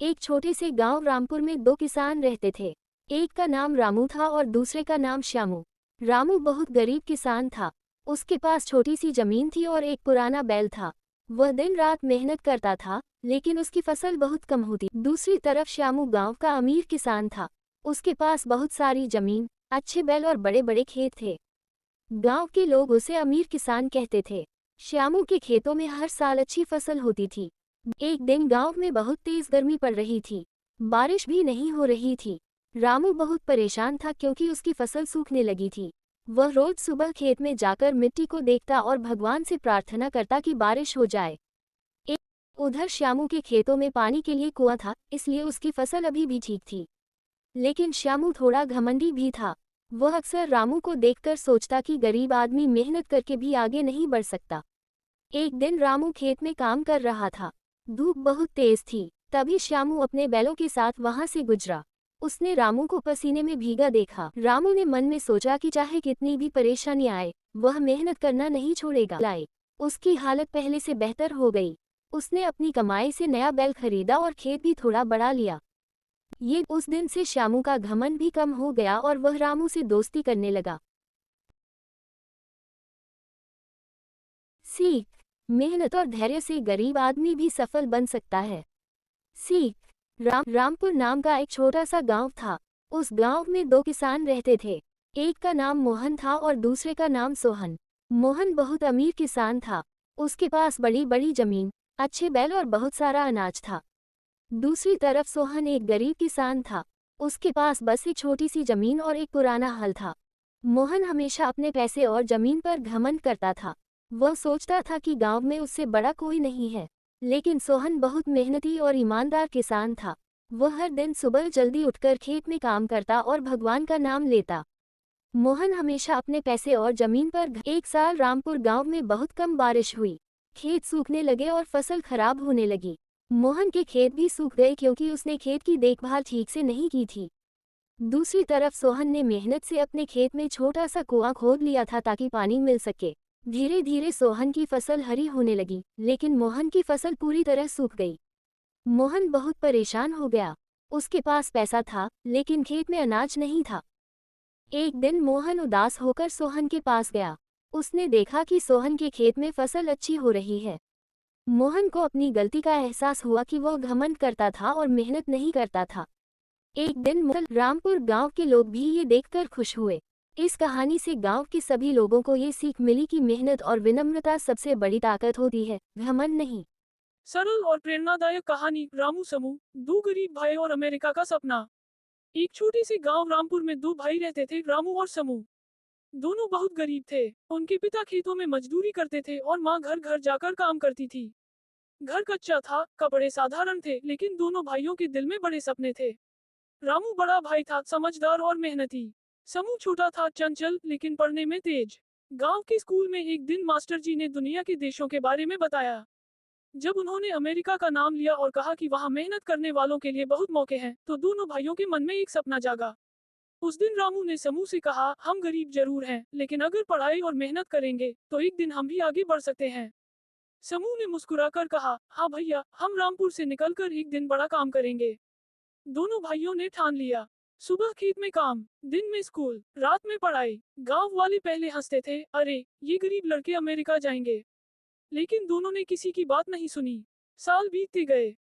एक छोटे से गांव रामपुर में दो किसान रहते थे। एक का नाम रामू था और दूसरे का नाम श्यामू। रामू बहुत गरीब किसान था। उसके पास छोटी सी जमीन थी और एक पुराना बैल था। वह दिन रात मेहनत करता था, लेकिन उसकी फसल बहुत कम होती। दूसरी तरफ श्यामू गांव का अमीर किसान था। उसके पास बहुत सारी जमीन, अच्छे बैल और बड़े बड़े खेत थे। गांव के लोग उसे अमीर किसान कहते थे। श्यामू के खेतों में हर साल अच्छी फसल होती थी। एक दिन गांव में बहुत तेज गर्मी पड़ रही थी। बारिश भी नहीं हो रही थी। रामू बहुत परेशान था क्योंकि उसकी फसल सूखने लगी थी। वह रोज सुबह खेत में जाकर मिट्टी को देखता और भगवान से प्रार्थना करता कि बारिश हो जाए। एक उधर श्यामू के खेतों में पानी के लिए कुआं था, इसलिए उसकी फसल अभी भी ठीक थी। लेकिन श्यामू थोड़ा घमंडी भी था। वह अक्सर रामू को देखकर सोचता कि गरीब आदमी मेहनत करके भी आगे नहीं बढ़ सकता। एक दिन रामू खेत में काम कर रहा था। धूप बहुत तेज थी। तभी श्यामू अपने बैलों के साथ वहां से गुजरा। उसने रामू को पसीने में भीगा देखा। रामू ने मन में सोचा कि चाहे कितनी भी परेशानी आए, वह मेहनत करना नहीं छोड़ेगा। उसकी हालत पहले से बेहतर हो गई। उसने अपनी कमाई से नया बैल खरीदा और खेत भी थोड़ा बढ़ा लिया। ये उस दिन से श्यामू का घमंड भी कम हो गया और वह रामू से दोस्ती करने लगा। सीख: मेहनत और धैर्य से गरीब आदमी भी सफल बन सकता है। सीख: रामपुर नाम का एक छोटा सा गांव था। उस गांव में दो किसान रहते थे। एक का नाम मोहन था और दूसरे का नाम सोहन। मोहन बहुत अमीर किसान था। उसके पास बड़ी बड़ी जमीन, अच्छे बैल और बहुत सारा अनाज था। दूसरी तरफ सोहन एक गरीब किसान था। उसके पास बस एक छोटी सी जमीन और एक पुराना हल था। मोहन हमेशा अपने पैसे और जमीन पर घमंड करता था। वह सोचता था कि गांव में उससे बड़ा कोई नहीं है। लेकिन सोहन बहुत मेहनती और ईमानदार किसान था। वह हर दिन सुबह जल्दी उठकर खेत में काम करता और भगवान का नाम लेता। मोहन हमेशा अपने पैसे और जमीन पर एक साल रामपुर गांव में बहुत कम बारिश हुई। खेत सूखने लगे और फसल खराब होने लगी। मोहन के खेत भी सूख गए क्योंकि उसने खेत की देखभाल ठीक से नहीं की थी। दूसरी तरफ सोहन ने मेहनत से अपने खेत में छोटा सा कुआं खोद लिया था ताकि पानी मिल सके। धीरे धीरे सोहन की फसल हरी होने लगी, लेकिन मोहन की फसल पूरी तरह सूख गई। मोहन बहुत परेशान हो गया। उसके पास पैसा था, लेकिन खेत में अनाज नहीं था। एक दिन मोहन उदास होकर सोहन के पास गया। उसने देखा कि सोहन के खेत में फसल अच्छी हो रही है। मोहन को अपनी गलती का एहसास हुआ कि वह घमंड करता था और मेहनत नहीं करता था। एक दिन रामपुर गांव के लोग भी ये देखकर खुश हुए। इस कहानी से गांव के सभी लोगों को ये सीख मिली कि मेहनत और विनम्रता सबसे बड़ी ताकत होती है, घमंड नहीं। सरल और प्रेरणादायक कहानी रामू समूह, दो गरीब भाई और अमेरिका का सपना। एक छोटी सी गांव रामपुर में दो भाई रहते थे, रामू और समू। दोनों बहुत गरीब थे। उनके पिता खेतों में मजदूरी करते थे और माँ घर घर जाकर काम करती थी। घर कच्चा था, कपड़े साधारण थे, लेकिन दोनों भाइयों के दिल में बड़े सपने थे। रामू बड़ा भाई था, समझदार और मेहनती। समू छोटा था, चंचल लेकिन पढ़ने में तेज। गांव के स्कूल में एक दिन मास्टर जी ने दुनिया के देशों के बारे में बताया। जब उन्होंने अमेरिका का नाम लिया और कहा कि वहां मेहनत करने वालों के लिए बहुत मौके हैं, तो दोनों भाइयों के मन में एक सपना जागा। उस दिन रामू ने समूह से कहा, हम गरीब जरूर हैं, लेकिन अगर पढ़ाई और मेहनत करेंगे, तो एक दिन हम भी आगे बढ़ सकते हैं। समूह ने मुस्कुराकर कहा, हाँ भैया, हम रामपुर से निकलकर एक दिन बड़ा काम करेंगे। दोनों भाइयों ने ठान लिया। सुबह खेत में काम, दिन में स्कूल, रात में पढ़ाई। गांव वाले पहले हंसते थे, अरे ये गरीब लड़के अमेरिका जाएंगे। लेकिन दोनों ने किसी की बात नहीं सुनी। साल बीतते गए।